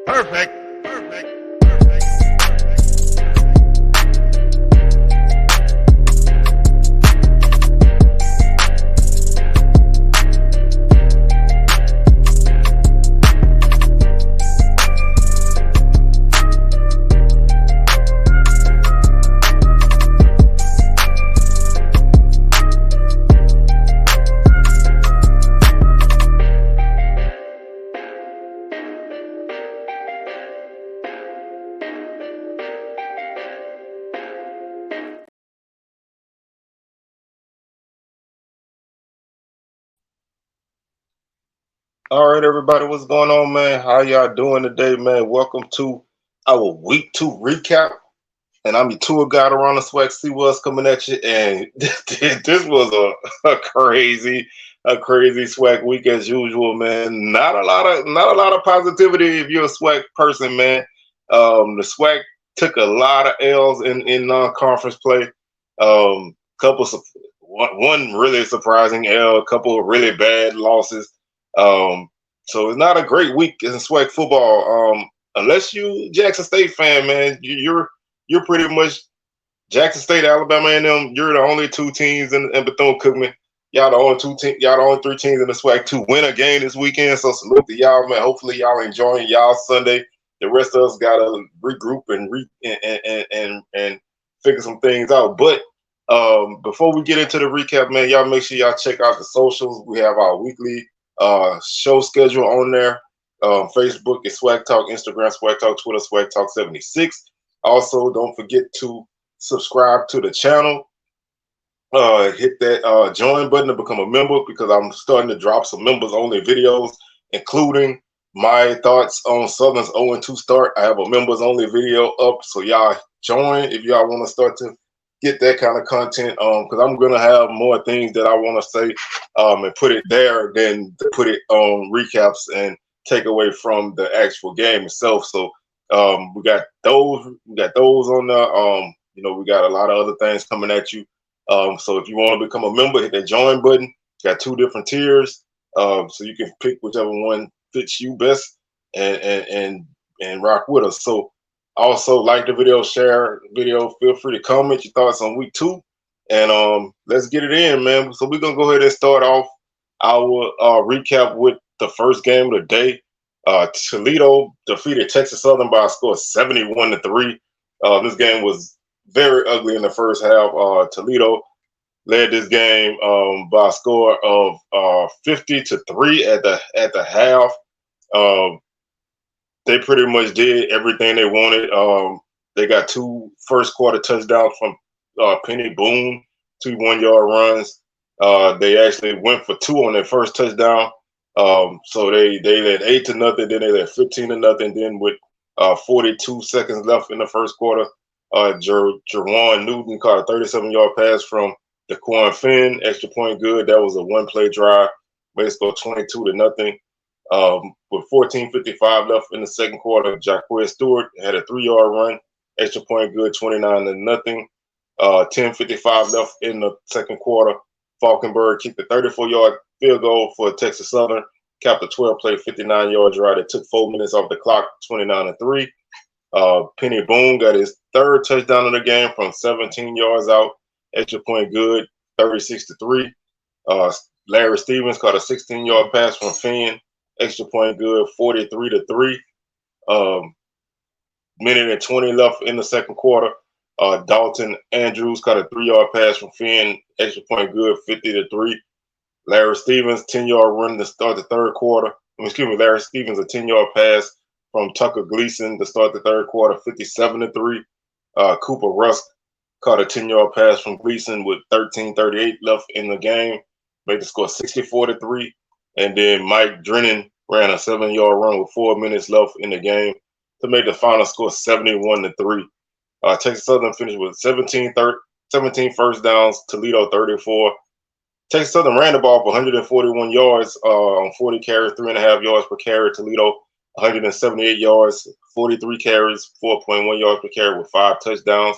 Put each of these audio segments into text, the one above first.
Perfect. Perfect. All right, everybody, what's going on, man? How y'all doing today, man? Welcome to our week 2 recap. And I'm your tour guide around the SWAC. See what's coming at you. And this was a crazy SWAC week as usual, man. Not a lot of positivity if you're a SWAC person, man. The SWAC took a lot of L's in non-conference play. One really surprising L, a couple of really bad losses. So it's not a great week in SWAC football. Unless you Jackson State fan, man, you're pretty much Jackson State, Alabama, and them. You're the only two teams in Bethune-Cookman. Y'all the only y'all the only 3 teams in the SWAC to win a game this weekend. So salute to y'all, man. Hopefully y'all enjoying y'all Sunday. The rest of us gotta regroup and figure some things out. But before we get into the recap, man, y'all make sure y'all check out the socials. We have our weekly show schedule on there. Facebook is SWAC Talk, Instagram SWAC Talk, Twitter SWAC Talk 76. Also, don't forget to subscribe to the channel. Hit that join button to become a member, because I'm starting to drop some members only videos, including my thoughts on Southern's 0-2 start. I have a members only video up, so y'all join if y'all want to start to get that kind of content, because I'm gonna have more things that I want to say and put it there than to put it on recaps and take away from the actual game itself. So we got those on there. We got a lot of other things coming at you. So if you want to become a member, hit that join button. Got 2 different tiers, so you can pick whichever one fits you best and rock with us. So also, like the video, share the video. Feel free to comment your thoughts on week 2, and let's get it in, man. So we're gonna go ahead and start off our recap with the first game of the day. Toledo defeated Texas Southern by a score of 71-3. This game was very ugly in the first half. Toledo led this game by a score of 50-3 at the half. They pretty much did everything they wanted. They got 2 first quarter touchdowns from Penny Boone, 2 1-yard runs. They actually went for 2 on their first touchdown. So they led 8-0, then they led 15-0. Then with 42 seconds left in the first quarter, Jerwan Newton caught a 37-yard pass from Daquan Finn, extra point good. That was a 1-play drive. Made it score 22-0. With 14:55 left in the second quarter, Jacquez Stewart had a 3-yard run, extra point good, 29-0. 10:55 left in the second quarter. Falkenberg kicked a 34-yard field goal for Texas Southern, capped a 12-play, 59-yard drive that took 4 minutes off the clock, 29-3. Penny Boone got his 3rd touchdown of the game from 17 yards out, extra point good, 36-3. Larry Stevens caught a 16-yard pass from Finn, extra point good, 43-3. Minute and 20 left in the second quarter. Dalton Andrews caught a 3-yard pass from Finn, extra point good, 50-3. Larry Stevens, 10-yard run to start the third quarter. Larry Stevens, a 10-yard pass from Tucker Gleason to start the third quarter, 57-3. Cooper Rusk caught a 10-yard pass from Gleason with 13:38 left in the game, made the score 64-3. And then Mike Drennan ran a 7-yard run with 4 minutes left in the game to make the final score 71-3. Texas Southern finished with 17 first downs, Toledo 34. Texas Southern ran the ball for 141 yards on 40 carries, 3.5 yards per carry. Toledo 178 yards, 43 carries, 4.1 yards per carry with 5 touchdowns.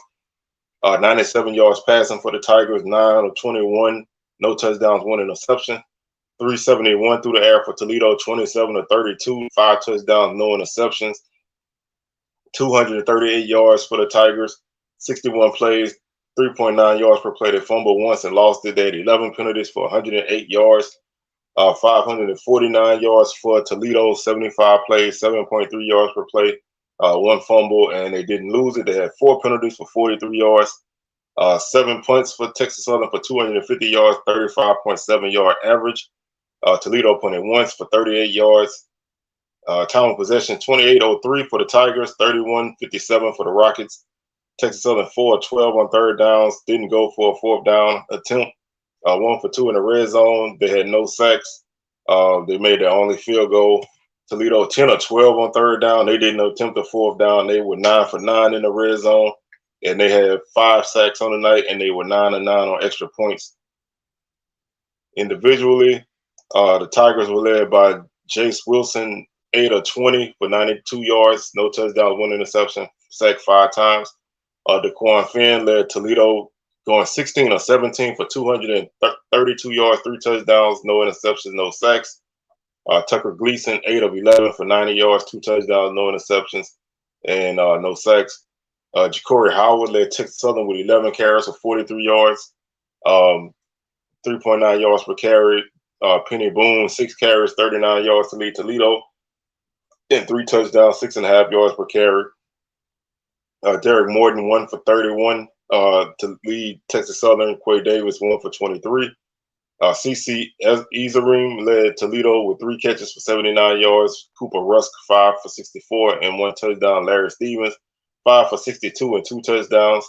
97 yards passing for the Tigers, 9 of 21, no touchdowns, 1 interception. 371 through the air for Toledo, 27 of 32, 5 touchdowns, no interceptions. 238 yards for the Tigers, 61 plays, 3.9 yards per play. They fumbled once and lost it. They had 11 penalties for 108 yards, 549 yards for Toledo, 75 plays, 7.3 yards per play, one fumble, and they didn't lose it. They had 4 penalties for 43 yards, 7 punts for Texas Southern for 250 yards, 35.7-yard average. Toledo punted once for 38 yards. Time of possession 28:03 for the Tigers, 31:57 for the Rockets. Texas Southern 4 of 12 on third downs, didn't go for a fourth down attempt. 1 for 2 in the red zone. They had no sacks. They made their only field goal. Toledo 10 of 12 on third down. They didn't attempt a fourth down. They were 9 for 9 in the red zone, and they had 5 sacks on the night, and they were 9 of 9 on extra points. Individually, the Tigers were led by Jace Wilson, 8 of 20 for 92 yards, no touchdowns, 1 interception, sacked 5 times. Daquan Finn led Toledo, going 16 of 17 for 232 yards, 3 touchdowns, no interceptions, no sacks. Tucker Gleason, 8 of 11 for 90 yards, 2 touchdowns, no interceptions, and no sacks. Ja'Cory Howard led Texas Southern with 11 carries for 43 yards, 3.9 yards per carry. Penny Boone, 6 carries, 39 yards to lead Toledo, and 3 touchdowns, 6.5 yards per carry. Derek Morton, 1 for 31 to lead Texas Southern. Quay Davis, 1 for 23. CC Ezerim led Toledo with 3 catches for 79 yards. Cooper Rusk, 5 for 64 and 1 touchdown. Larry Stevens, 5 for 62 and 2 touchdowns.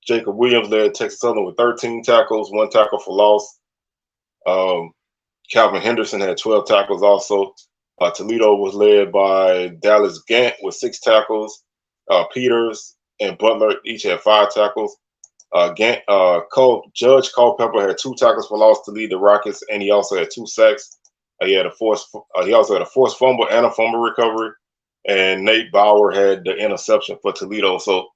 Jacob Williams led Texas Southern with 13 tackles, 1 tackle for loss. Calvin Henderson had 12 tackles also. Toledo was led by Dallas Gant with 6 tackles. Peters and Butler each had 5 tackles. Judge Culpepper had 2 tackles for loss to lead the Rockets, and he also had 2 sacks. He also had a forced fumble and a fumble recovery. And Nate Bauer had the interception for Toledo. So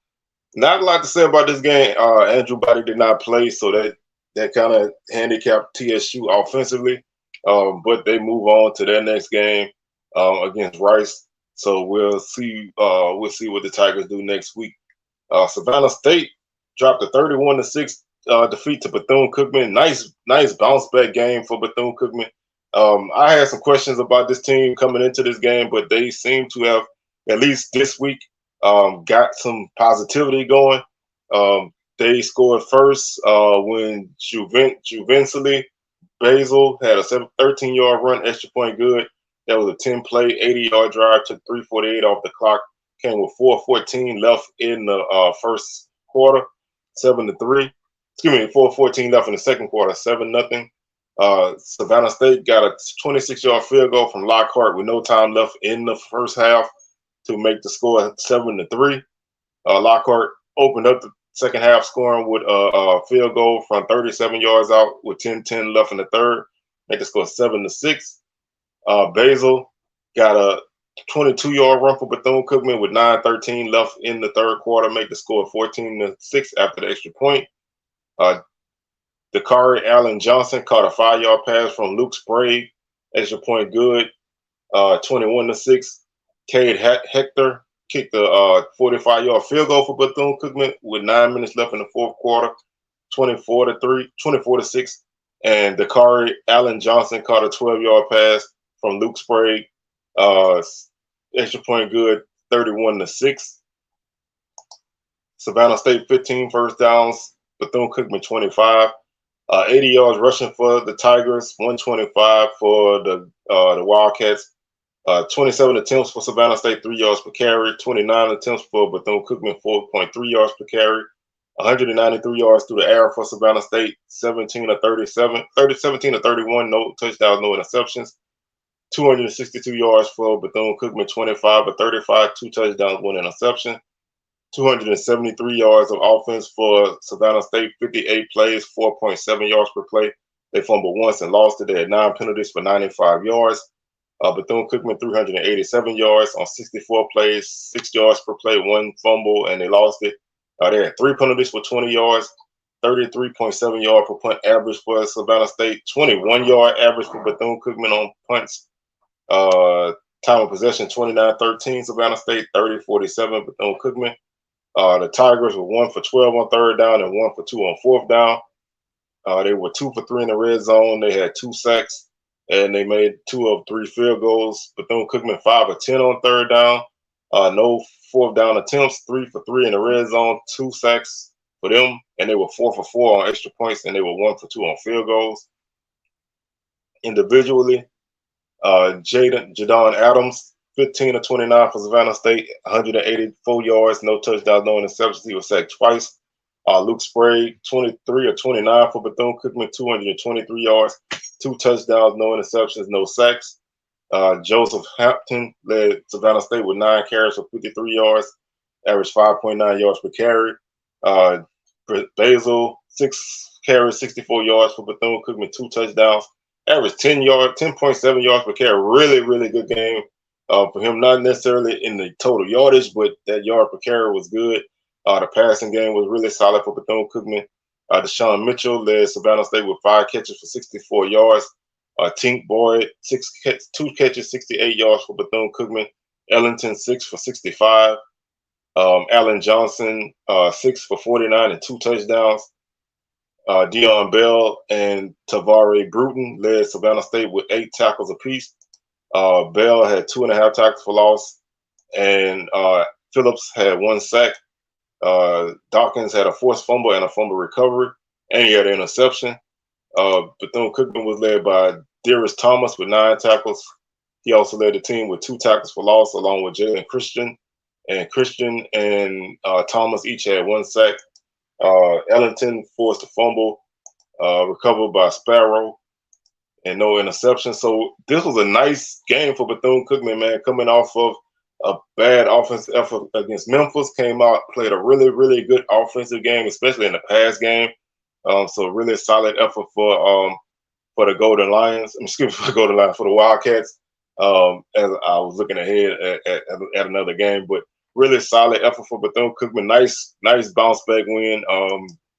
not a lot to say about this game. Andrew Body did not play, so that kind of handicapped TSU offensively. But they move on to their next game against Rice. So we'll see what the Tigers do next week. Savannah State dropped a 31-6 defeat to Bethune-Cookman. Nice bounce back game for Bethune-Cookman. I had some questions about this team coming into this game, but they seem to have, at least this week, got some positivity going. They scored first when Juvencely Basil had a 13-yard run, extra point good. That was a 10-play, 80-yard drive, took 3:48 off the clock, came with 4:14 left in the first quarter, 7-3. 4:14 left in the second quarter, 7-0. Savannah State got a 26-yard field goal from Lockhart with no time left in the first half to make the score 7-3. Lockhart opened up the second half scoring with a field goal from 37 yards out with 10-10 left in the third, make the score 7-6. Basil got a 22-yard run for Bethune-Cookman with 9:13 left in the third quarter, make the score 14-6 after the extra point. Dakari Allen Johnson caught a 5-yard pass from Luke Sprague, extra point good, 21-6. Cade Hector kicked a 45-yard field goal for Bethune-Cookman with 9 minutes left in the fourth quarter, 24-6. And Dakari Allen Johnson caught a 12-yard pass from Luke Sprague, extra point good, 31-6. Savannah State 15 first downs, Bethune-Cookman 25. 80 yards rushing for the Tigers, 125 for the Wildcats. 27 attempts for Savannah State, 3 yards per carry. 29 attempts for Bethune-Cookman, 4.3 yards per carry. 193 yards through the air for Savannah State, 17 of 31, no touchdowns, no interceptions. 262 yards for Bethune-Cookman, 25 of 35, 2 touchdowns, 1 interception. 273 yards of offense for Savannah State, 58 plays, 4.7 yards per play. They fumbled once and lost it. They had 9 penalties for 95 yards. Bethune-Cookman, 387 yards on 64 plays, 6 yards per play, 1 fumble, and they lost it. They had 3 penalties for 20 yards, 33.7 yard per punt average for Savannah State, 21-yard average for Bethune-Cookman on punts. Time of possession 29-13, Savannah State 30-47, Bethune-Cookman. The Tigers were 1 for 12 on third down and 1 for 2 on fourth down. They were 2 for 3 in the red zone. They had 2 sacks, and they made 2 of 3 field goals. Bethune-Cookman 5 of 10 on third down. No fourth down attempts, 3 for 3 in the red zone, 2 sacks for them, and they were 4 for 4 on extra points, and they were 1 for 2 on field goals. Individually, Jadon Adams, 15 of 29 for Savannah State, 184 yards, no touchdowns, no interceptions. He was sacked twice. Luke Sprague, 23 of 29 for Bethune-Cookman, 223 yards, 2 touchdowns, no interceptions, no sacks. Joseph Hampton led Savannah State with 9 carries for 53 yards, averaged 5.9 yards per carry. Basil, 6 carries, 64 yards for Bethune-Cookman, 2 touchdowns, averaged 10.7 yards per carry. Really, really good game for him. Not necessarily in the total yardage, but that yard per carry was good. The passing game was really solid for Bethune-Cookman. Deshaun Mitchell led Savannah State with 5 catches for 64 yards. Tink Boyd, 2 catches, 68 yards for Bethune-Cookman. Ellington, 6 for 65. Allen Johnson, 6 for 49 and 2 touchdowns. Dion Bell and Tavare Bruton led Savannah State with 8 tackles apiece. Bell had 2.5 tackles for loss, and Phillips had 1 sack. Dawkins had a forced fumble and a fumble recovery, and he had an interception. Bethune-Cookman was led by Darius Thomas with 9 tackles. He also led the team with 2 tackles for loss, along with Jalen Christian. And Christian and Thomas each had 1 sack. Ellington forced a fumble, recovered by Sparrow, and no interception. So this was a nice game for Bethune-Cookman, man, coming off of a bad offensive effort against Memphis. Came out, played a really, really good offensive game, especially in the pass game. So really solid effort for the Golden Lions. For the Wildcats. As I was looking ahead at another game, but really solid effort for Bethune-Cookman. Nice bounce back win.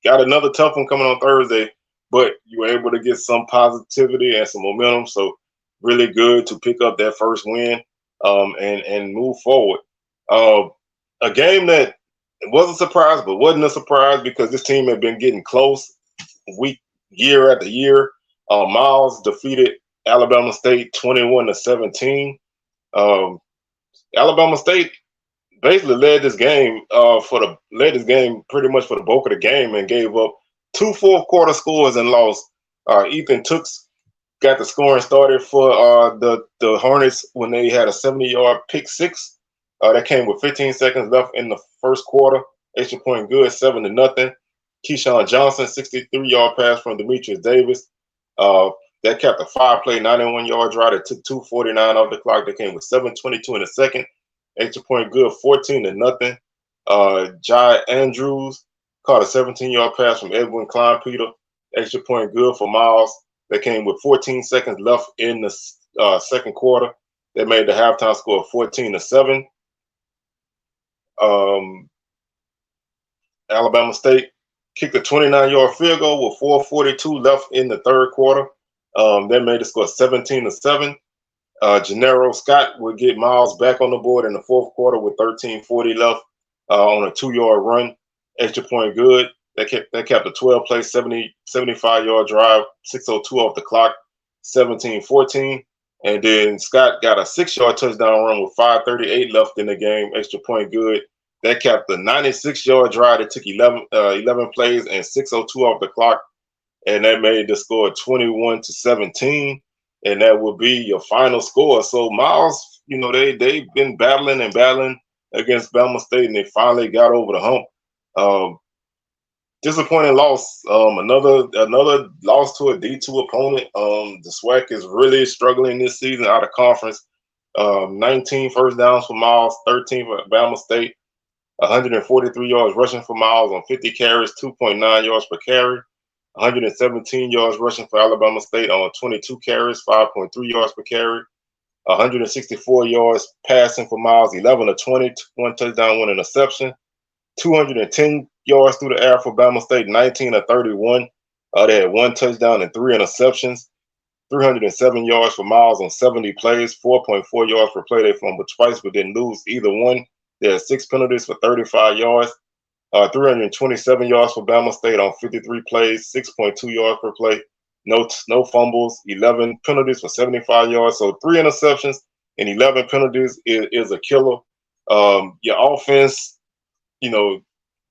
Got another tough one coming on Thursday, but you were able to get some positivity and some momentum. So really good to pick up that first win and move forward. A game that was a surprise, but wasn't a surprise because this team had been getting close year after year. Miles defeated Alabama State 21-17. Alabama State basically led this game pretty much for the bulk of the game and gave up 2 fourth-quarter scores and lost. Ethan Tooks got the scoring started for the Hornets when they had a 70-yard pick six. That came with 15 seconds left in the first quarter. Extra point good, 7-0. Keyshawn Johnson, 63-yard pass from Demetrius Davis. That capped a 5-play, 91-yard drive that took 2:49 off the clock. That came with 7:22 in the second. Extra point good, 14-0. Jai Andrews caught a 17-yard pass from Edwin Klein-Peter. Extra point good for Miles. That came with 14 seconds left in the second quarter. That made the halftime score 14-7. Alabama State kicked a 29-yard field goal with 4:42 left in the third quarter. That made the score 17-7. Gennaro Scott would get Miles back on the board in the fourth quarter with 13:40 left on a 2-yard run. Extra point good. That kept a 12-play, 75-yard drive, 6:02 off the clock, 17-14. And then Scott got a 6-yard touchdown run with 5:38 left in the game. Extra point good. That capped a 96-yard drive that took 11 plays and 6:02 off the clock. And that made the score 21-17. And that would be your final score. So Miles, they've been battling against Bama State, and they finally got over the hump. Disappointing loss. Another loss to a D2 opponent. The SWAC is really struggling this season out of conference. 19 first downs for Miles, 13 for Bama State, 143 yards rushing for Miles on 50 carries, 2.9 yards per carry. 117 yards rushing for Alabama State on 22 carries, 5.3 yards per carry. 164 yards passing for Miles, 11 of 20, 1 touchdown, 1 interception. 210 yards through the air for Bama State, 19 of 31. They had 1 touchdown and 3 interceptions. 307 yards for Miles on 70 plays, 4.4 yards per play. They fumbled twice but didn't lose either one. They had 6 penalties for 35 yards. 327 yards for Bama State on 53 plays, 6.2 yards per play. No fumbles, 11 penalties for 75 yards. So 3 interceptions and 11 penalties is a killer. Your offense,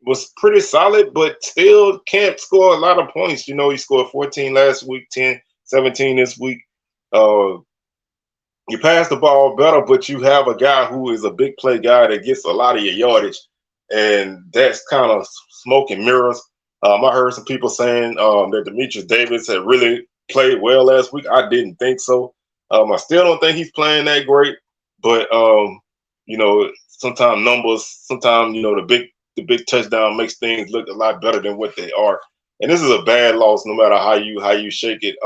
was pretty solid, but still can't score a lot of points. He scored 14 last week, 10, 17 this week. You pass the ball better, but you have a guy who is a big play guy that gets a lot of your yardage, and that's kind of smoke and mirrors. I heard some people saying that Demetrius Davis had really played well last week. I didn't think so. I still don't think he's playing that great, but sometimes the big touchdown makes things look a lot better than what they are. And this is a bad loss, no matter how you shake it.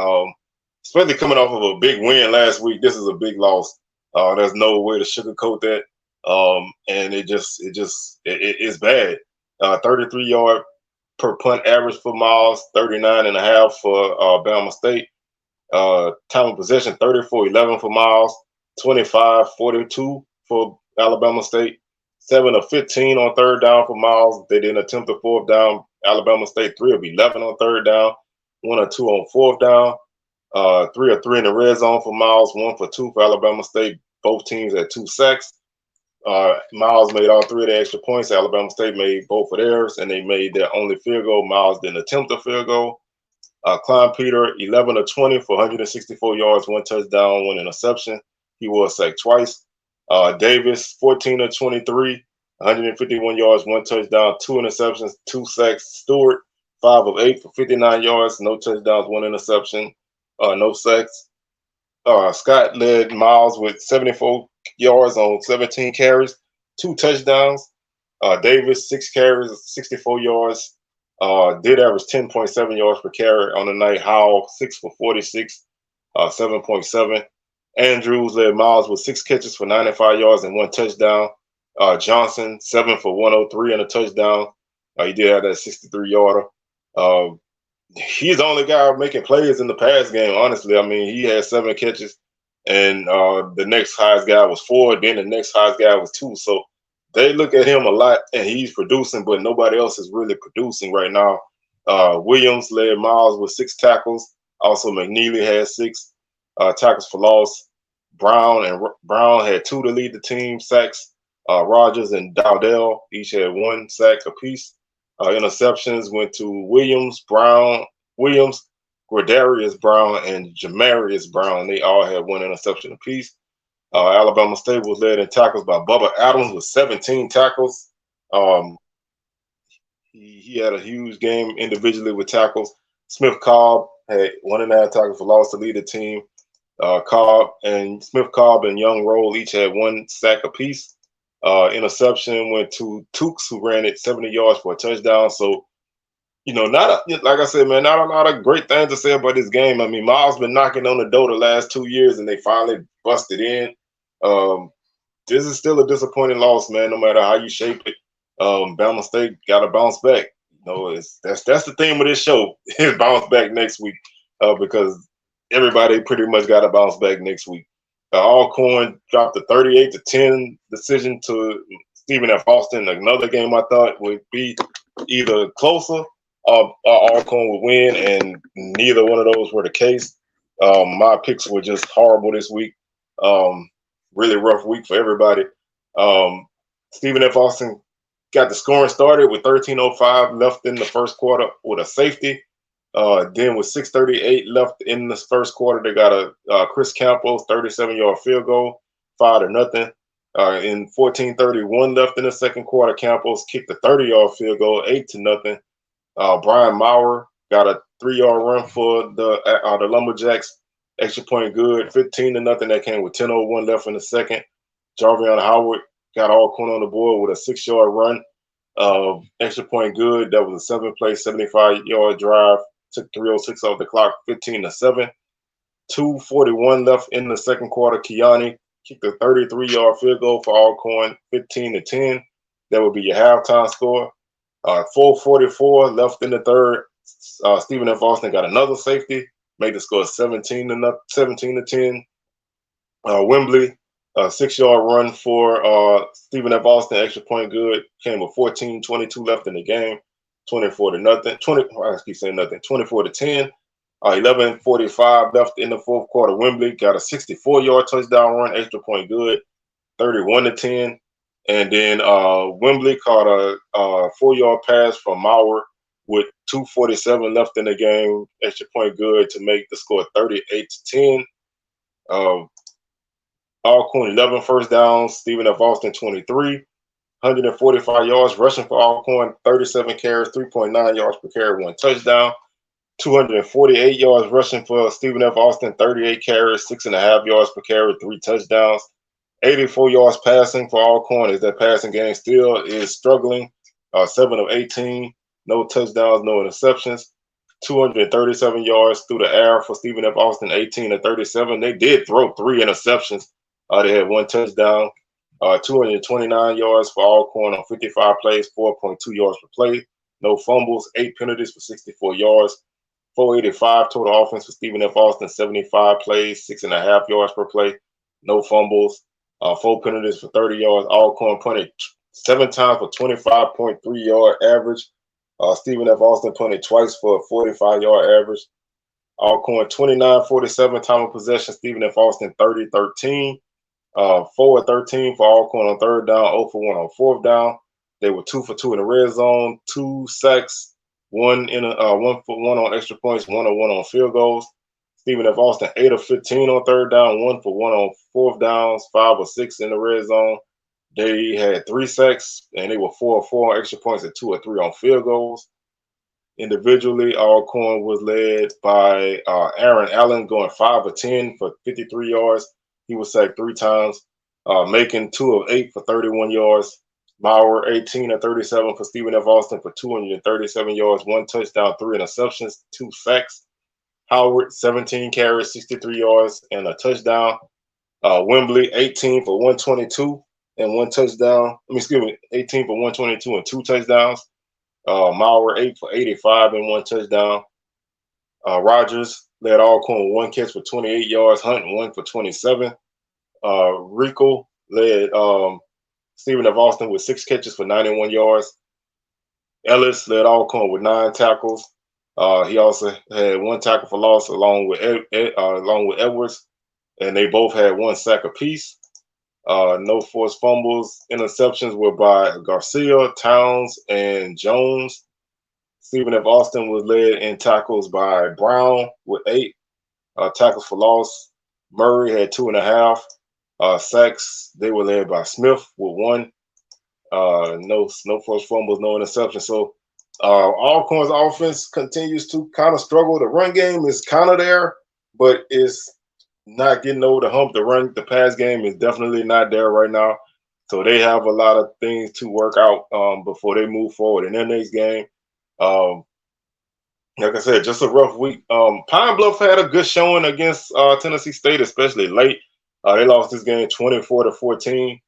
Especially coming off of a big win last week, this is a big loss. There's no way to sugarcoat that, and it's bad. 33-yard per punt average for Miles, 39.5 for Bama State. Time of possession, 34-11 for Miles, 25-42 for Alabama State. 7 of 15 on third down for Miles. They didn't attempt a fourth down. Alabama State 3 of 11 on third down, 1 or 2 on fourth down. 3 of 3 in the red zone for Miles, 1 for 2 for Alabama State. Both teams had 2 sacks. Miles made all 3 of the extra points. Alabama State made both of theirs, and they made their only field goal. Miles didn't attempt a field goal. Klein Peter, 11 of 20 for 164 yards, 1 touchdown, 1 interception. He was sacked twice. Davis, 14 of 23, 151 yards, 1 touchdown, 2 interceptions, 2 sacks. Stewart, 5 of 8 for 59 yards, no touchdowns, 1 interception, no sacks. Scott led Miles with 74 yards on 17 carries, 2 touchdowns. Davis, 6 carries, 64 yards. Did average 10.7 yards per carry on the night. Howell, 6 for 46, 7.7. Andrews led Miles with 6 catches for 95 yards and 1 touchdown. Johnson, 7 for 103 and a touchdown. He did have that 63-yarder. He's the only guy making plays in the pass game, honestly. I mean, he had 7 catches, and the next highest guy was 4. Then the next highest guy was 2. So they look at him a lot, and he's producing, but nobody else is really producing right now. Williams led Miles with 6 tackles. Also, McNeely had 6 tackles for loss. Brown had 2 to lead the team. Sacks. Rogers and Dowdell each had 1 sack apiece. Interceptions went to Williams, Gradarius Brown, and Jamarius Brown. They all had 1 interception apiece. Alabama State was led in tackles by Bubba Adams with 17 tackles. He had a huge game individually with tackles. Smith Cobb had 1.5 tackles for loss to lead the team. Smith Cobb and Young Roll each had 1 sack apiece. Interception went to Tukes, who ran it 70 yards for a touchdown. So, like I said, man, not a lot of great things to say about this game. I mean, Miles been knocking on the door the last 2 years, and they finally busted in. This is still a disappointing loss, man, no matter how you shape it. Bama State got to bounce back. That's the theme of this show, is bounce back next week, because everybody pretty much got to bounce back next week. Alcorn dropped a 38-10 decision to Stephen F. Austin. Another game I thought would be either closer or Alcorn would win, and neither one of those were the case. My picks were just horrible this week. Really rough week for everybody. Stephen F. Austin got the scoring started with 13:05 left in the first quarter with a safety. Then with 6:38 left in the first quarter, they got a Chris Campbell's 37-yard field goal, 5-0. In 14:31 left in the second quarter, Campbell's kicked a 30-yard field goal, 8-0. Brian Maurer got a 3-yard run for the Lumberjacks, extra point good, 15-0. That came with 10:01 left in the second. Jarvion Howard got Alcorn on the board with a 6-yard run, extra point good. That was a 7-play, 75-yard drive. Took 3:06 off the clock, 15-7. 2:41 left in the second quarter. Kiani kicked a 33-yard field goal for Alcorn, 15-10. That would be your halftime score. 4:44 left in the third. Stephen F. Austin got another safety. made the score 17-10. Wembley, 6-yard run for Stephen F. Austin, extra point good. Came with 14:22 left in the game, 24-0. 24-10. 11:45 left in the fourth quarter. Wembley got a 64-yard touchdown run, extra point good, 31-10. And then Wembley caught a 4-yard pass from Maurer with 2:47 left in the game, extra point good to make the score 38-10. Alcorn 11 first downs, Stephen F. Austin 23, 145 yards rushing for Alcorn, 37 carries, 3.9 yards per carry, 1 touchdown. 248 yards rushing for Stephen F. Austin, 38 carries, 6.5 yards per carry, 3 touchdowns. 84 yards passing for Alcorn as that passing game still is struggling. 7 of 18, no touchdowns, no interceptions. 237 yards through the air for Stephen F. Austin, 18 of 37. They did throw 3 interceptions. They had 1 touchdown. 229 yards for Alcorn on 55 plays, 4.2 yards per play. No fumbles, 8 penalties for 64 yards. 485 total offense for Stephen F. Austin, 75 plays, 6.5 yards per play. No fumbles, 4 penalties for 30 yards. Alcorn punted 7 times for 25.3 yard average. Stephen F. Austin punted twice for a 45-yard average. Alcorn 29-47 time of possession. Stephen F. Austin 30-13. 4 of 13 for Alcorn on third down, 0 for 1 on fourth down. They were 2 for 2 in the red zone, 2 sacks, 1 for 1 on extra points, 1 of 1 on field goals. Stephen F. Austin 8 of 15 on third down, 1 for 1 on fourth downs, 5 of 6 in the red zone. They had 3 sacks, and they were 4 of 4 on extra points and 2 of 3 on field goals. Individually, Alcorn was led by Aaron Allen going 5 of 10 for 53 yards. He was sacked 3 times, making 2 of 8 for 31 yards. Maurer 18 of 37 for Stephen F. Austin for 237 yards, 1 touchdown, 3 interceptions, 2 sacks. Howard 17 carries, 63 yards, and a touchdown. Wembley 18 for 122 and 1 touchdown. 18 for 122 and 2 touchdowns. Maurer 8 for 85 and 1 touchdown. Rogers led Alcorn 1 catch for 28 yards. Hunt 1 for 27. Rico led Stephen F. Austin with 6 catches for 91 yards. Ellis led Alcorn with 9 tackles. He also had 1 tackle for loss along with Edwards, and they both had 1 sack apiece. No forced fumbles. Interceptions were by Garcia, Towns, and Jones. Stephen F. Austin was led in tackles by Brown with 8 tackles for loss. Murray had 2.5 sacks. They were led by Smith with 1. No forced fumbles, no interceptions. So Alcorn's offense continues to kind of struggle. The run game is kind of there, but it's not getting over the hump. The pass game is definitely not there right now. So they have a lot of things to work out before they move forward in their next game. Like I said, just a rough week. Pine Bluff had a good showing against Tennessee State, especially late. They lost this game 24-14.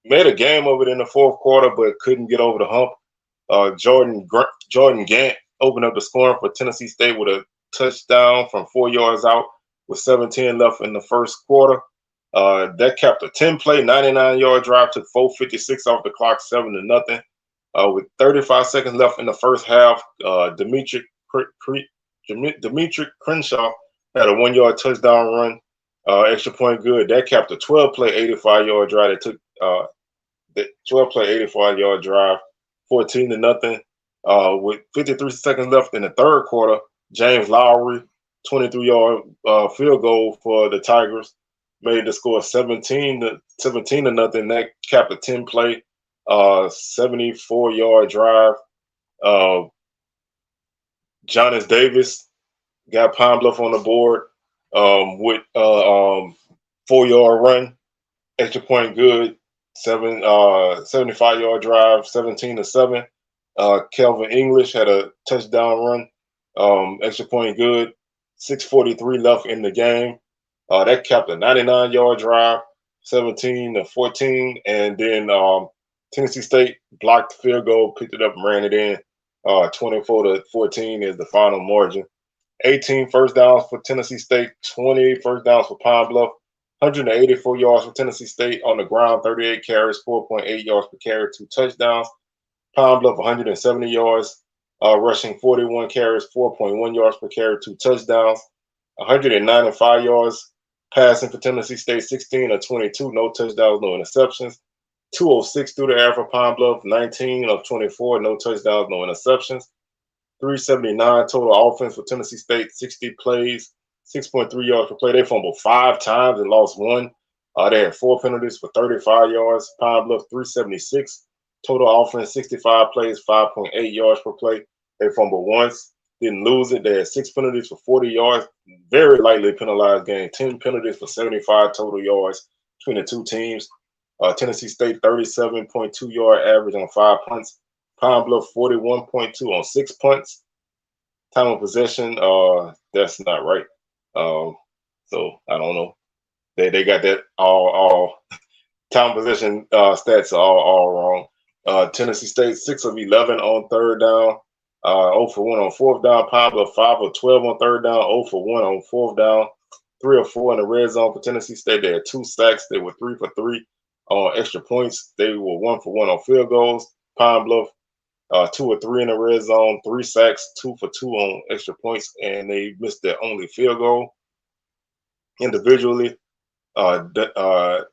Made a game of it in the fourth quarter, but couldn't get over the hump. Jordan Gant opened up the scoring for Tennessee State with a touchdown from 4 yards out with 7:10 left in the first quarter. That capped a 10-play, 99-yard drive, took 4:56 off the clock, 7-0. With 35 seconds left in the first half, Dimitri Crenshaw had a 1-yard touchdown run, extra point good. That capped a 12-play, 85-yard drive. That took the 12-play, 85-yard drive, 14-0. With 53 seconds left in the third quarter, James Lowry, 23-yard field goal for the Tigers, made the score 17-0. That capped a 10-play, 74-yard drive. Jonas Davis got Pine Bluff on the board with 4-yard run, extra point good, 75-yard drive, 17-7. Kelvin English had a touchdown run, extra point good, 6:43 left in the game. That capped a 99-yard drive, 17-14, and then Tennessee State blocked the field goal, picked it up, and ran it in. 24-14 is the final margin. 18 first downs for Tennessee State, 20 first downs for Pine Bluff, 184 yards for Tennessee State on the ground, 38 carries, 4.8 yards per carry, 2 touchdowns. Pine Bluff 170 yards, rushing 41 carries, 4.1 yards per carry, 2 touchdowns. 195 yards passing for Tennessee State, 16 of 22, no touchdowns, no interceptions. 206 through the air for Pine Bluff, 19 of 24, no touchdowns, no interceptions. 379 total offense for Tennessee State, 60 plays, 6.3 yards per play. They fumbled 5 times and lost 1. They had 4 penalties for 35 yards. Pine Bluff 376 total offense, 65 plays, 5.8 yards per play. They fumbled once, didn't lose it. They had 6 penalties for 40 yards. Very lightly penalized game. 10 penalties for 75 total yards between the two teams. Tennessee State 37.2 yard average on 5 punts. Pine Bluff 41.2 on 6 punts. Time of possession, that's not right. So I don't know. They got that all time of possession stats are all wrong. Tennessee State 6 of 11 on 3rd down. 0 for 1 on 4th down. Pine Bluff 5 of 12 on 3rd down. 0 for 1 on 4th down. 3 of 4 in the red zone for Tennessee State. They had 2 sacks. They were 3 for 3 on extra points. They were 1 for 1 on field goals. Pine Bluff 2 or 3 in the red zone, 3 sacks, 2 for 2 on extra points, and they missed their only field goal. Individually, Devion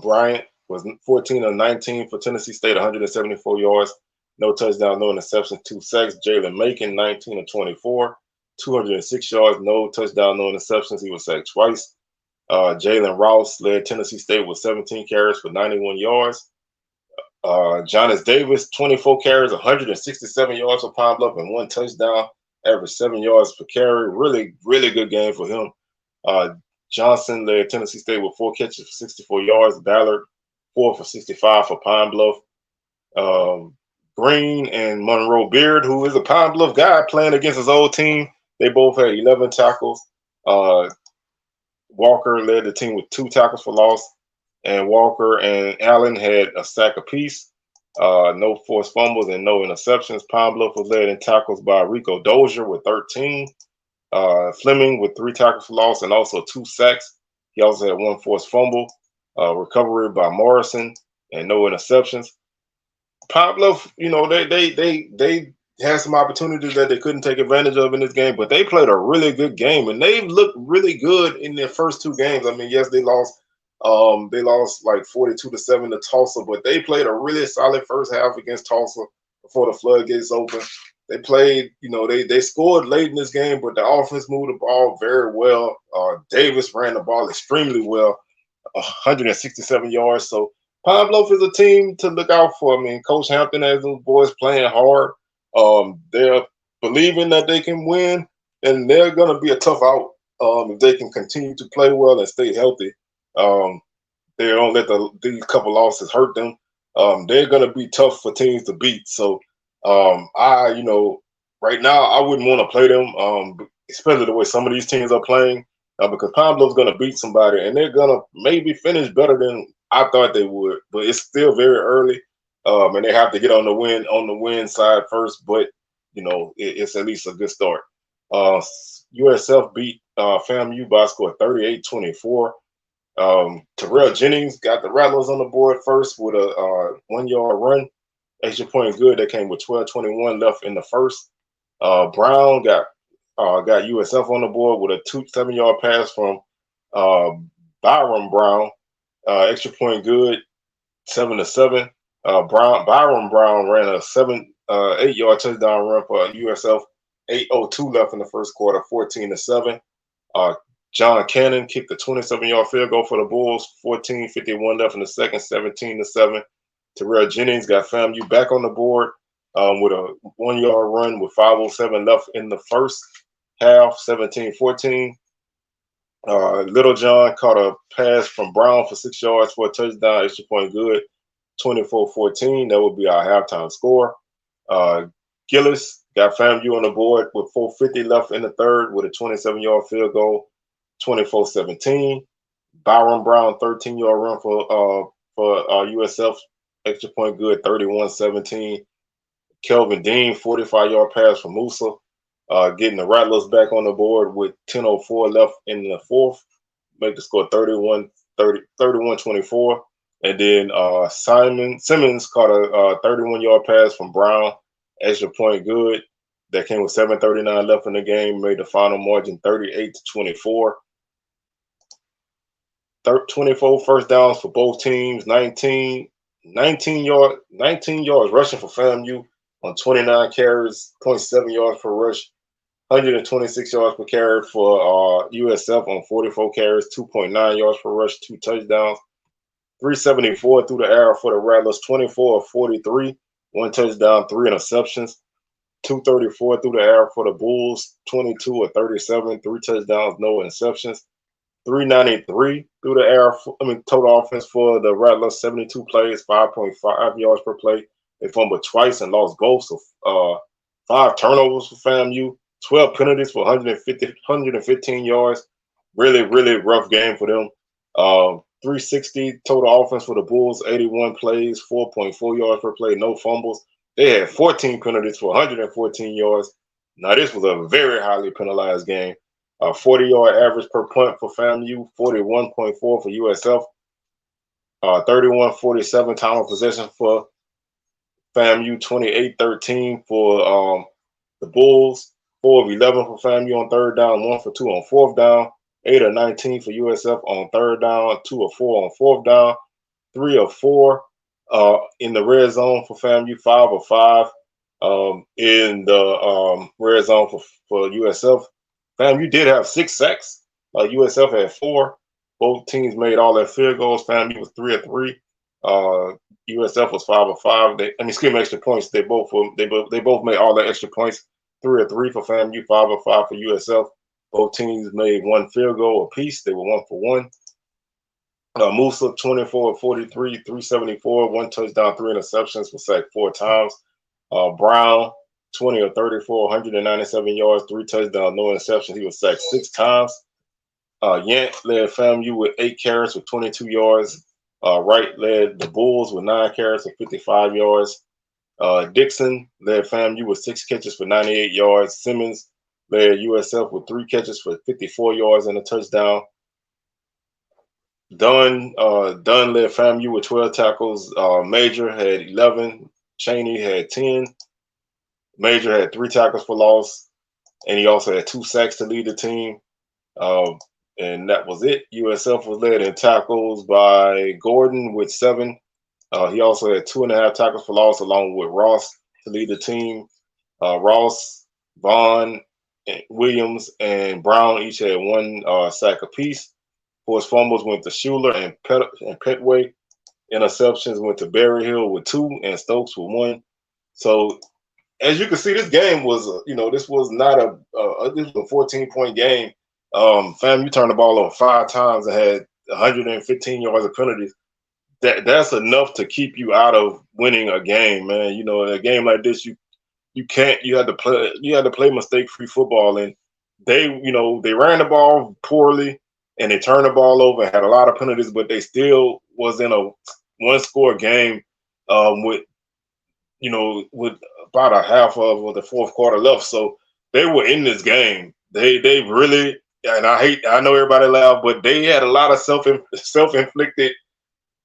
Bryant was 14 of 19 for Tennessee State, 174 yards, no touchdown, no interceptions, 2 sacks. Jalen Macon, 19 of 24, 206 yards, no touchdown, no interceptions. He was sacked twice. Jalen Rouse led Tennessee State with 17 carries for 91 yards. Jonas Davis, 24 carries, 167 yards for Pine Bluff and 1 touchdown, average 7 yards per carry. Really, really good game for him. Johnson led Tennessee State with 4 catches for 64 yards. Ballard, 4 for 65 for Pine Bluff. Green and Monroe Beard, who is a Pine Bluff guy playing against his old team, they both had 11 tackles. Walker led the team with 2 tackles for loss. And Walker and Allen had a sack apiece. No forced fumbles and no interceptions. Pine Bluff was led in tackles by Rico Dozier with 13. Fleming with 3 tackles for loss and also 2 sacks. He also had 1 forced fumble. Recovery by Morrison and no interceptions. Pine Bluff, they had some opportunities that they couldn't take advantage of in this game, but they played a really good game and they looked really good in their first 2 games. I mean, yes, they lost like 42-7 to Tulsa, but they played a really solid first half against Tulsa before the floodgates opened. They played, they scored late in this game, but the offense moved the ball very well. Davis ran the ball extremely well, 167 yards. So Pine Bluff is a team to look out for. I mean, Coach Hampton has those boys playing hard. They're believing that they can win, and they're going to be a tough out if they can continue to play well and stay healthy. They don't let these couple losses hurt them. They're going to be tough for teams to beat. So, right now I wouldn't want to play them, especially the way some of these teams are playing, because Pine Bluff's going to beat somebody and they're going to maybe finish better than I thought they would. But it's still very early, and they have to get on the win side first. But it's at least a good start. USF beat FAMU by a score 38-24. Terrell Jennings got the Rattlers on the board first with a 1-yard run. Extra point good. That came with 12:21 left in the first. Brown got USF on the board with a 7-yard pass from Byron Brown. Extra point good, 7-7. Byron Brown ran a 8-yard touchdown run for USF. 8:02 left in the first quarter, 14-7. John Cannon kicked a 27-yard field goal for the Bulls. 14:51 left in the second, 17-7. Terrell Jennings got FAMU back on the board with a 1-yard run with 5:07 left in the first half, 17-14. Little John caught a pass from Brown for 6 yards for a touchdown, extra point good, 24-14. That would be our halftime score. Gillis got FAMU on the board with 4:50 left in the third with a 27-yard field goal, 24-17. Byron Brown, 13-yard run for USF, extra point good, 31-17. Kelvin Dean, 45-yard pass for Musa. getting the Rattlers back on the board with 10:04 left in the fourth, make the score 31-24. And then Simmons caught a 31-yard pass from Brown, extra point good. That came with 7:39 left in the game, made the final margin 38-24. 24 first downs for both teams, 19 yards rushing for FAMU on 29 carries, 0.7 yards per rush, 126 yards per carry for USF on 44 carries, 2.9 yards per rush, 2 touchdowns, 374 through the air for the Rattlers, 24 of 43, 1 touchdown, 3 interceptions, 234 through the air for the Bulls, 22 of 37, 3 touchdowns, no interceptions. 393 through the air. Total offense for the Rattlers, 72 plays, 5.5 yards per play. They fumbled twice and lost both. So 5 turnovers for FAMU, 12 penalties for 115 yards. Really, really rough game for them. 360 total offense for the Bulls, 81 plays, 4.4 yards per play, no fumbles. They had 14 penalties for 114 yards. Now, this was a very highly penalized game. 40-yard average per punt for FAMU, 41.4 for USF, 31-47 time of possession for FAMU, 28-13 for the Bulls, 4 of 11 for FAMU on third down, 1 for 2 on fourth down, 8 of 19 for USF on third down, 2 of 4 on fourth down, 3 of 4 in the red zone for FAMU, 5 of 5 in the red zone for USF. FAMU did have 6 sacks. USF had 4. Both teams made all their field goals. FAMU was 3 of 3. USF was 5 of 5. Extra points. They both made all their extra points. 3 of 3 for FAMU, 5 of 5 for USF. Both teams made 1 field goal apiece. They were 1 for 1. Musa 24 of 43, 374, 1 touchdown, 3 interceptions, was sacked 4 times. Brown 20 of 34, 197 yards, 3 touchdowns, no interceptions. He was sacked 6 times. Yant led FAMU with 8 carries for 22 yards. Wright led the Bulls with 9 carries for 55 yards. Dixon led FAMU with 6 catches for 98 yards. Simmons led USF with 3 catches for 54 yards and a touchdown. Dunn led FAMU with 12 tackles. Major had 11. Cheney had 10. Major had 3 tackles for loss, and he also had 2 sacks to lead the team. And that was it. USF was led in tackles by Gordon with 7. He also had 2.5 tackles for loss, along with Ross to lead the team. Ross, Vaughn, Williams, and Brown each had 1 sack apiece. Forced fumbles went to Schuler and Petway. Interceptions went to Berryhill with 2 and Stokes with 1. So, as you can see, this game was, this was not this was a 14-point game. FAMU turned the ball over 5 times and had 115 yards of penalties. That's enough to keep you out of winning a game, man. In a game like this, you had to play mistake-free football, and they ran the ball poorly and they turned the ball over and had a lot of penalties, but they still was in a 1-score game with about a half of the fourth quarter left. So they were in this game. They really, and I know everybody laughed, but they had a lot of self-inflicted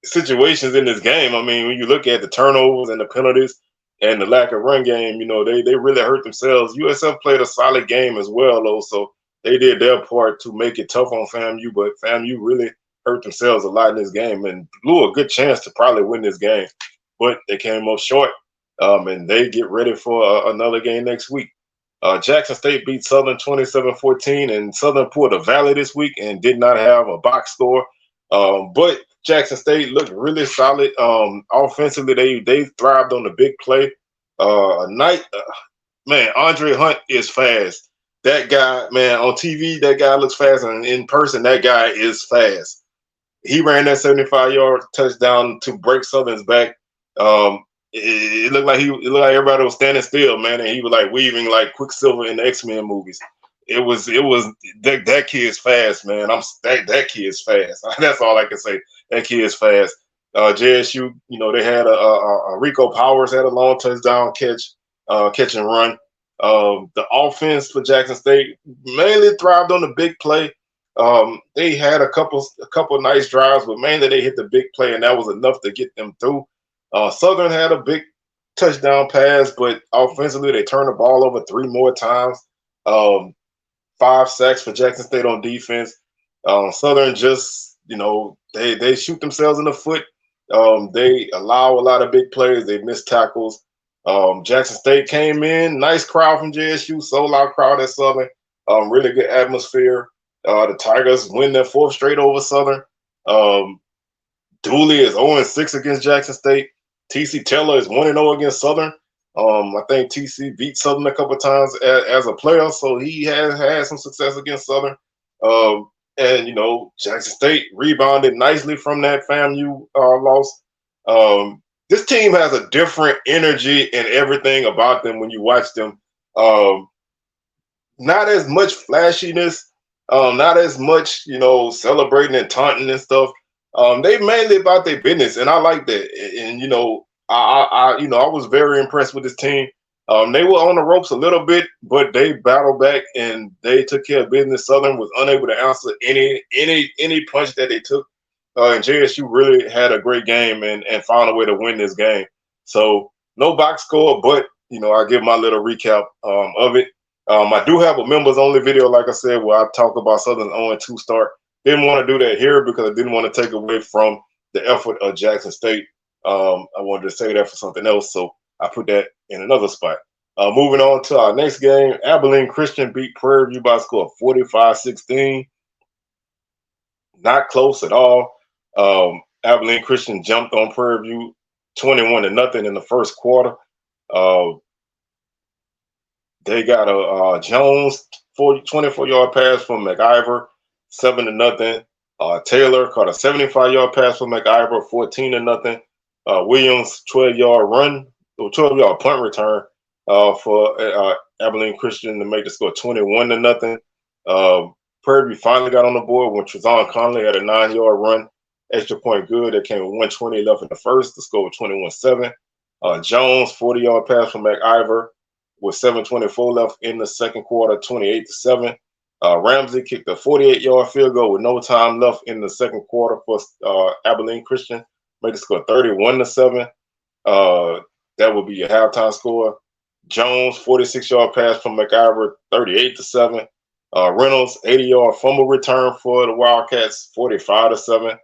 situations in this game. I mean, when you look at the turnovers and the penalties and the lack of run game, they really hurt themselves. USF played a solid game as well, though, so they did their part to make it tough on FAMU, but FAMU really hurt themselves a lot in this game and blew a good chance to probably win this game, but they came up short, and they get ready for another game next week. Jackson State beat Southern 27-14, and Southern pulled a Valley this week and did not have a box score, but Jackson State looked really solid. Offensively, they thrived on the big play. Man, Andre Hunt is fast. That guy, man, on TV, that guy looks fast, and in person, that guy is fast. He ran that 75-yard touchdown to break Southern's back. It looked like everybody was standing still, man, and he was like weaving like Quicksilver in the X-Men movies. It was that kid's fast, man. That kid's fast. That's all I can say. That kid's fast. JSU, they had a Rico Powers had a long touchdown catch and run. The offense for Jackson State mainly thrived on the big play. They had a couple nice drives, but mainly they hit the big play, and that was enough to get them through. Southern had a big touchdown pass, but offensively they turned the ball over 3 more times. Um, 5 sacks for Jackson State on defense. Southern just, they shoot themselves in the foot. They allow a lot of big plays. They miss tackles. Jackson State came in, nice crowd from JSU, sold out crowd at Southern. Really good atmosphere. The Tigers win their fourth straight over Southern. Um, Dooley is 0-6 against Jackson State. TC Taylor is 1-0 against Southern. I think TC beat Southern a couple times as a player, so he has had some success against Southern. And Jackson State rebounded nicely from that FAMU loss. This team has a different energy and everything about them when you watch them. Not as much flashiness, not as much celebrating and taunting and stuff. They mainly about their business, and I like that. And I was very impressed with this team. They were on the ropes a little bit, but they battled back and they took care of business. Southern was unable to answer any punch that they took, and JSU really had a great game and found a way to win this game. So no box score, but I give my little recap of it. I do have a members only video, like I said, where I talk about Southern's 0-2 start. Didn't want to do that here because I didn't want to take away from the effort of Jackson State. I wanted to say that for something else, so I put that in another spot. Moving on to our next game, Abilene Christian beat Prairie View by a score of 45-16. Not close at all. Abilene Christian jumped on Prairie View 21-0 in the first quarter. They got a Jones 24-yard pass from McIver, 7-0. Taylor caught a 75-yard pass from McIver, 14-0. Williams 12-yard punt return for Abilene Christian to make the score 21-0. Prairie View finally got on the board when Trezon Conley had a 9-yard run, extra point good. That came with 120 left in the first. The score was 21-7. Jones 40-yard pass from McIver with 7:24 left in the second quarter, 28-7. Ramsey kicked a 48-yard field goal with no time left in the second quarter for Abilene Christian. Made the score 31-7. That would be your halftime score. Jones 46-yard pass from McIver, 38-7. Reynolds 80-yard fumble return for the Wildcats, 45-7.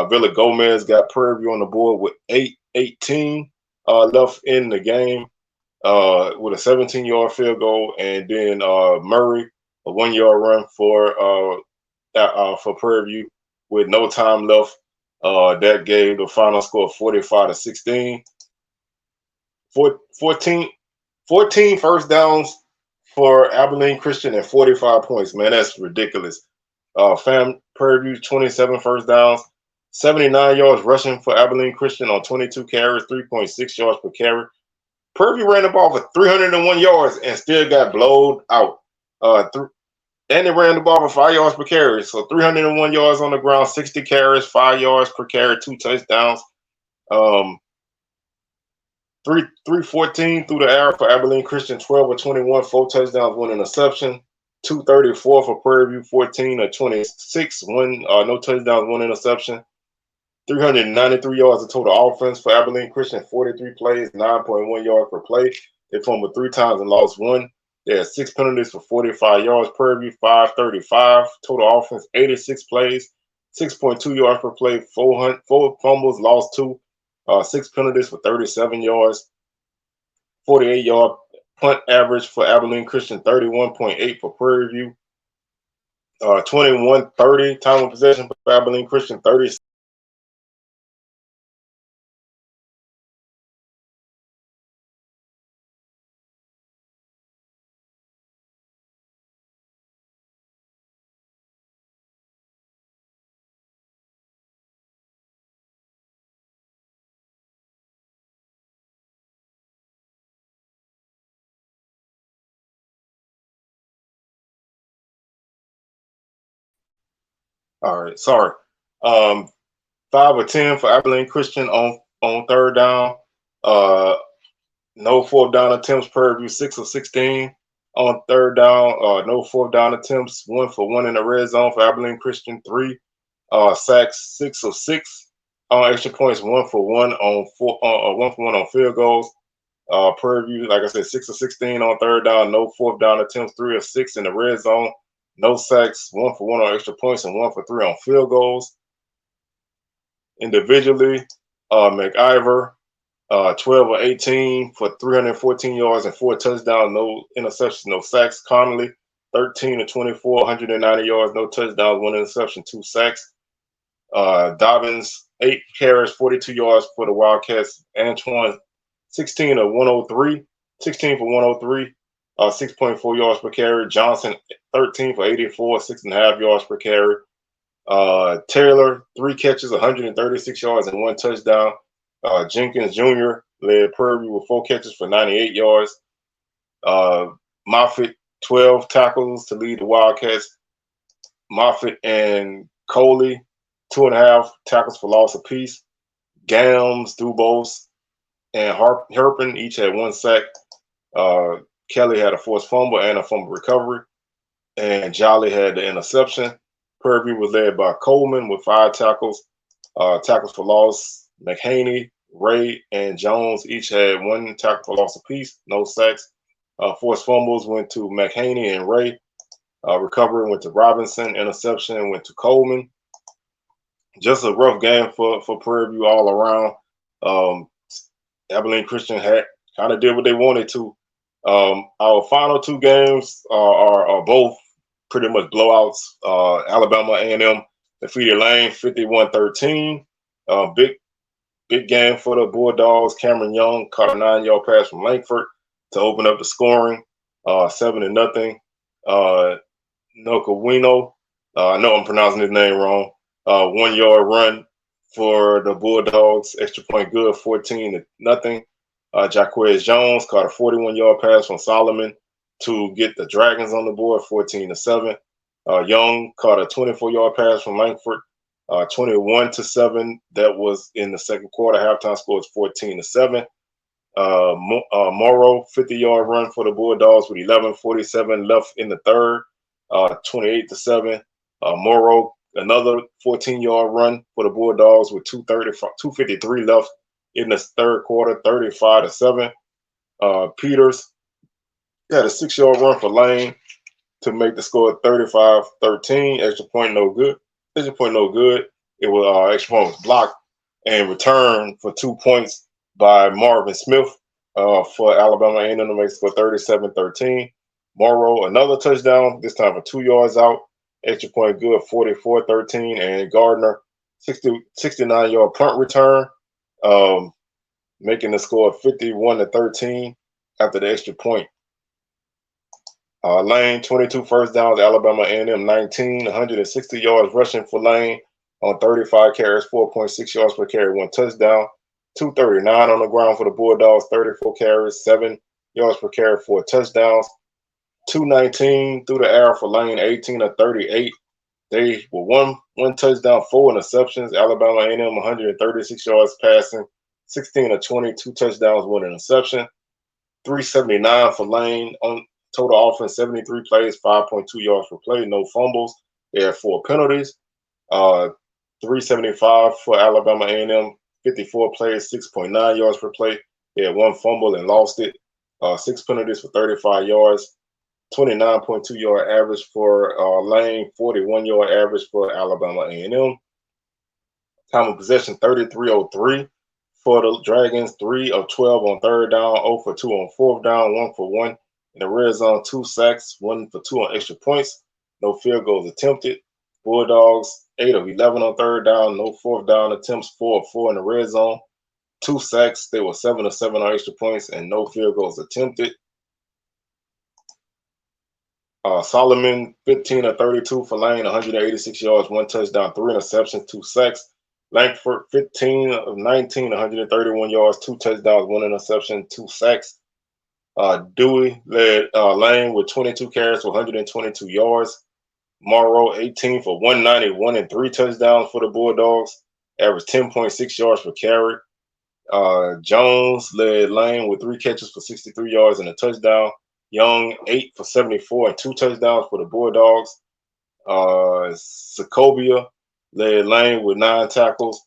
Villa Gomez got Prairie View on the board with 8:18 left in the game. With a 17-yard field goal, and then Murray a 1-yard run for Prairie View with no time left. That gave the final score 45-16. 14 first downs for Abilene Christian and 45 points. Man, that's ridiculous. Prairie View 27 first downs, 79 yards rushing for Abilene Christian on 22 carries, 3.6 yards per carry. Prairie View ran the ball for 301 yards and still got blowed out. And they ran the ball for 5 yards per carry. So 301 yards on the ground, 60 carries, 5 yards per carry, 2 touchdowns. 314 through the air for Abilene Christian, 12 of 21, 4 touchdowns, 1 interception. 234 for Prairie View, 14 of 26, no touchdowns, 1 interception. 393 yards of total offense for Abilene Christian, 43 plays, 9.1 yards per play. They fumbled 3 times and lost 1. They had 6 penalties for 45 yards. Prairie View, 535. Total offense, 86 plays, 6.2 yards per play, 4 fumbles, lost 2. 6 penalties for 37 yards. 48-yard punt average for Abilene Christian, 31.8 for Prairie View. 21-30 time of possession for Abilene Christian, 30. All right, sorry. 5 of 10 for Abilene Christian on third down. No fourth down attempts. Prairie View 6 of 16 on third down. No fourth down attempts. 1 for 1 in the red zone for Abilene Christian. 3 sacks. 6 of 6 on extra points. 1 for 1 on 1 for 1 on field goals. Prairie View, like I said, 6 of 16 on third down. No fourth down attempts. 3 of 6 in the red zone. No sacks. 1 for 1 on extra points and 1 for 3 on field goals. Individually, McIver, 12 or 18 for 314 yards and 4 touchdowns, no interceptions, no sacks. Connolly, 13 to 24, 190 yards, no touchdowns, 1 interception, 2 sacks. Dobbins, 8 carries, 42 yards for the Wildcats. Antoine, 16 of 103, 16 for 103, 6.4 yards per carry. Johnson, 13 for 84, 6.5 yards per carry. Taylor, 3 catches, 136 yards and 1 touchdown. Jenkins Jr. led Prairie View with 4 catches for 98 yards. Moffitt, 12 tackles to lead the Wildcats. Moffitt and Coley, 2.5 tackles for loss apiece. Gams, Dubose, and Herpin each had 1 sack. Kelly had a forced fumble and a fumble recovery. And Jolly had the interception. Prairie View was led by Coleman with 5 tackles. Tackles for loss, McHaney, Ray, and Jones each had 1 tackle for loss apiece, no sacks. Forced fumbles went to McHaney and Ray. Recovery went to Robinson. Interception went to Coleman. Just a rough game for Prairie View all around. Abilene Christian had kind of did what they wanted to. Our final 2 games are both pretty much blowouts. Alabama A&M defeated Lane 51-13. Big game for the Bulldogs. Cameron Young caught a 9-yard pass from Langford to open up the scoring, 7-0. Nokawino, I know I'm pronouncing his name wrong. 1-yard run for the Bulldogs. Extra point good, 14-0. Jaquez Jones caught a 41-yard pass from Solomon to get the Dragons on the board, 14-7. Young caught a 24-yard pass from Langford, 21-7. That was in the second quarter. Halftime score is 14-7. Morrow, 50-yard run for the Bulldogs with 11:47 left in the third, 28-7. Morrow, another 14-yard run for the Bulldogs with 2:53 left in the third quarter, 35-7. Peters had a 6-yard run for Lane to make the score 35-13. Extra point no good. It was extra point was blocked and returned for 2 points by Marvin Smith for Alabama A&M to make the score 37-13. Morrow, another touchdown, this time for 2 yards out. Extra point good, 44-13. And Gardner, 69-yard punt return, making the score 51-13 after the extra point. Lane, 22 first downs, Alabama A&M 19, 160 yards rushing for Lane on 35 carries, 4.6 yards per carry, 1 touchdown. 239 on the ground for the Bulldogs, 34 carries, 7 yards per carry, 4 touchdowns. 219 through the air for Lane, 18-38. They were one touchdown, 4 interceptions. Alabama A&M 136 yards passing, 16-20, 2 touchdowns, 1 interception. 379 for Lane on total offense, 73 plays, 5.2 yards per play, no fumbles. They had 4 penalties. 375 for Alabama A&M, 54 plays, 6.9 yards per play. They had 1 fumble and lost it. 6 penalties for 35 yards. 29.2 yard average for Lane, 41-yard average for Alabama A&M. Time of possession 33:03 for the Dragons, 3 of 12 on third down, 0 for 2 on fourth down, 1 for 1 in the red zone, 2 sacks, 1 for 2 on extra points, no field goals attempted. Bulldogs 8 of 11 on third down, no fourth down attempts, 4 of 4 in the red zone, 2 sacks. They were 7 of 7 on extra points and no field goals attempted. Solomon, 15 of 32 for Lane, 186 yards, 1 touchdown, 3 interceptions, 2 sacks. Langford, 15 of 19, 131 yards, 2 touchdowns, 1 interception, 2 sacks. Dewey led Lane with 22 carries for 122 yards. Morrow, 18 for 191 and 3 touchdowns for the Bulldogs, averaged 10.6 yards per carry. Jones led Lane with 3 catches for 63 yards and a touchdown. Young 8 for 74 and 2 touchdowns for the Bulldogs. Sacobia led Lane with 9 tackles.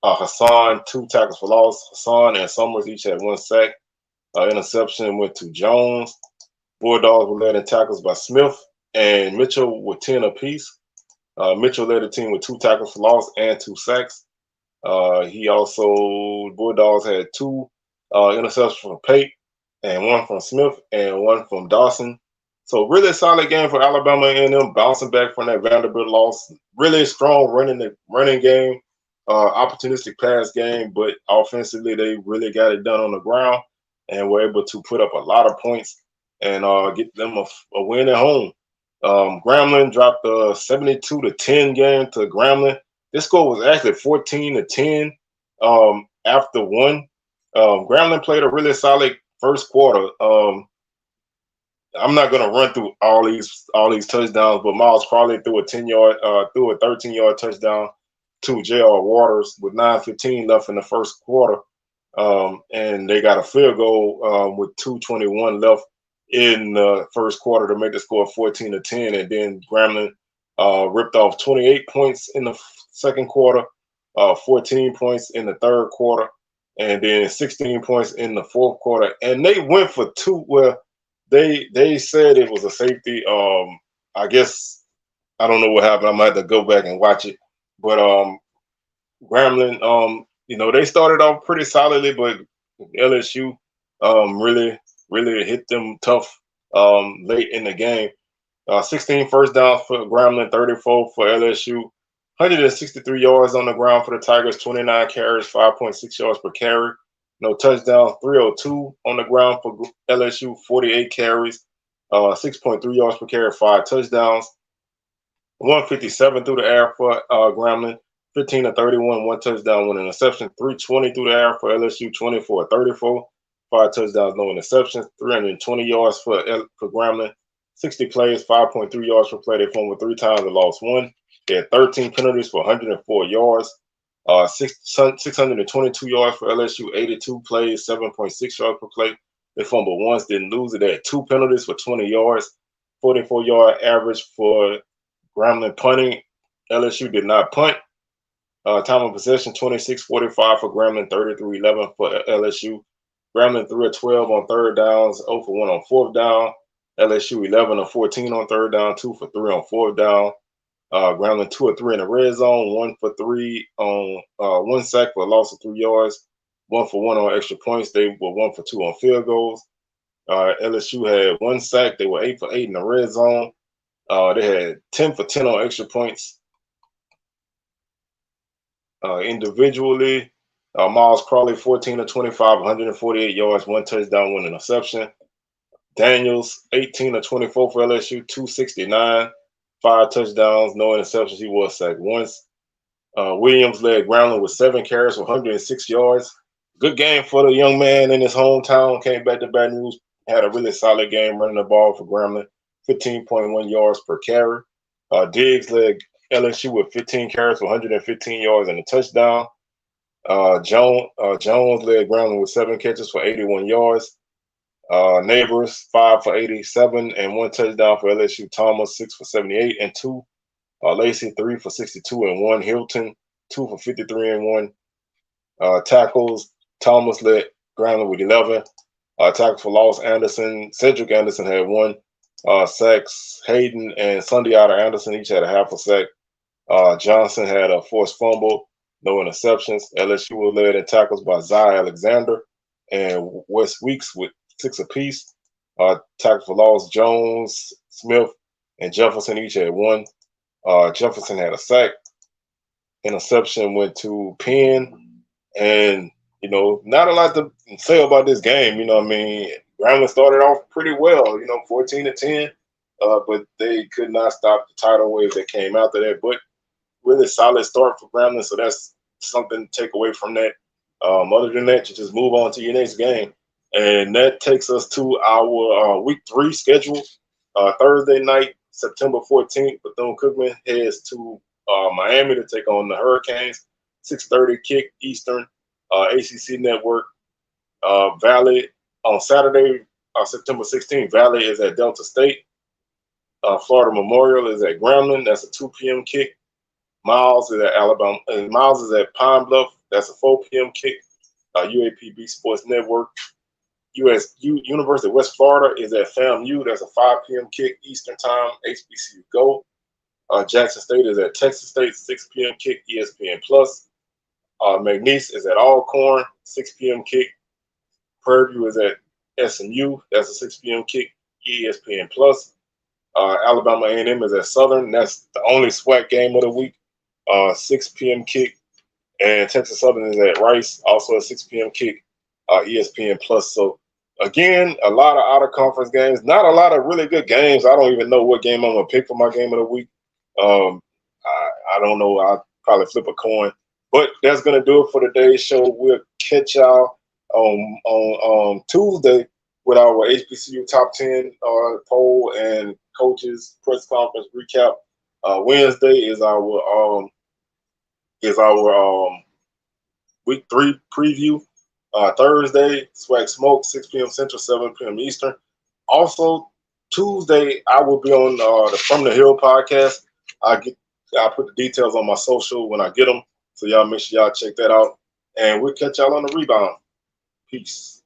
Hassan 2 tackles for loss. Hassan and Summers each had 1 sack. Interception went to Jones. Bulldogs were led in tackles by Smith and Mitchell with 10 apiece. Mitchell led the team with 2 tackles for loss and 2 sacks. He also, Bulldogs had 2 interceptions from Pate and 1 from Smith and 1 from Dawson. So really solid game for Alabama and them bouncing back from that Vanderbilt loss. Really strong running game, opportunistic pass game, but offensively they really got it done on the ground and were able to put up a lot of points and get them a win at home. Grambling dropped a 72-10 game to Grambling. This score was actually 14-10 after 1. Grambling played a really solid first quarter. I'm not going to run through all these touchdowns, but Miles Crawley threw a 13-yard touchdown to J.R. Waters with 9:15 left in the first quarter, and they got a field goal with 2:21 left in the first quarter to make the score 14-10, and then Grambling ripped off 28 points in the second quarter, 14 points in the third quarter, and then 16 points in the fourth quarter, and they went for 2. Well, they said it was a safety. I guess I don't know what happened. I might have to go back and watch it. But Grambling, they started off pretty solidly, but LSU really hit them tough late in the game. 16 first downs for Grambling, 34 for LSU. 163 yards on the ground for the Tigers, 29 carries, 5.6 yards per carry. No touchdowns, 302 on the ground for LSU, 48 carries, 6.3 yards per carry, 5 touchdowns. 157 through the air for Grambling, 15-31, 1 touchdown, 1 interception. 320 through the air for LSU, 24-34, 5 touchdowns, no interceptions. 320 yards for Grambling, 60 plays, 5.3 yards per play. They fumbled 3 times and lost 1. They had 13 penalties for 104 yards. 622 yards for LSU, 82 plays, 7.6 yards per play. They fumbled once, didn't lose it. They had 2 penalties for 20 yards, 44-yard average for Grambling punting. LSU did not punt. Time of possession, 26-45 for Grambling, 33-11 for LSU. Grambling 3 of 12 on third downs, 0 for 1 on fourth down. LSU 11 of 14 on third down, 2 for 3 on fourth down. Grambling 2 of 3 in the red zone, 1 for 3 on 1 sack for a loss of 3 yards, 1 for 1 on extra points. They were 1 for 2 on field goals. LSU had 1 sack. They were 8 for 8 in the red zone. They had 10 for 10 on extra points. Individually, Miles Crawley 14 of 25, 148 yards, 1 touchdown, 1 interception. Daniels 18 of 24 for LSU, 269. 5 touchdowns, no interceptions. He was sacked once. Williams led Grambling with 7 carries for 106 yards. Good game for the young man in his hometown. Came back to Baton Rouge, had a really solid game running the ball for Grambling, 15.1 yards per carry. Diggs led LSU with 15 carries for 115 yards and a touchdown. Jones led Grambling with 7 catches for 81 yards. Neighbors 5 for 87 and 1 touchdown for LSU. Thomas 6 for 78 and 2. Lacey 3 for 62 and 1. Hilton 2 for 53 and 1. Tackles, Thomas led Grambling with 11. Tackles for loss, Cedric Anderson had 1. Sacks, Hayden and Sunday Otter Anderson each had a half a sack. Johnson had a forced fumble, no interceptions. LSU was led in tackles by Zai Alexander and Wes Weeks with 6 apiece. Tackles for loss, Jones, Smith, and Jefferson each had 1. Jefferson had a sack. Interception went to Penn. And, not a lot to say about this game. Grambling started off pretty well, 14-10. But they could not stop the tidal wave that came after that. But really solid start for Grambling. So that's something to take away from that. Other than that, you just move on to your next game. And that takes us to our week 3 schedule. Thursday night, September 14th, Bethune-Cookman heads to Miami to take on the Hurricanes. 6:30 kick Eastern. ACC Network. Valley on Saturday, September 16th. Valley is at Delta State. Florida Memorial is at Grambling. That's a 2 p.m. kick. Miles is at Alabama. Miles is at Pine Bluff. That's a 4 p.m. kick. UAPB Sports Network. University of West Florida is at FAMU. That's a 5 p.m. kick Eastern Time. HBCU Go. Jackson State is at Texas State, 6 p.m. kick, ESPN Plus. McNeese is at Alcorn, 6 p.m. kick. Prairie View is at SMU, that's a 6 p.m. kick, ESPN Plus. Alabama A&M is at Southern, that's the only SWAC game of the week, 6 p.m. kick. And Texas Southern is at Rice, also a 6 p.m. kick, ESPN Plus. So again, a lot of out-of-conference games, not a lot of really good games. I don't even know what game I'm going to pick for my game of the week. I don't know. I'll probably flip a coin. But that's going to do it for today's show. We'll catch y'all on Tuesday with our HBCU Top 10 poll and coaches press conference recap. Wednesday is our week 3 preview. Thursday, SWAC Smoke, 6 p.m. Central, 7 p.m. Eastern. Also, Tuesday, I will be on the From the Hill podcast. I'll put the details on my social when I get them. So y'all make sure y'all check that out. And we'll catch y'all on the rebound. Peace.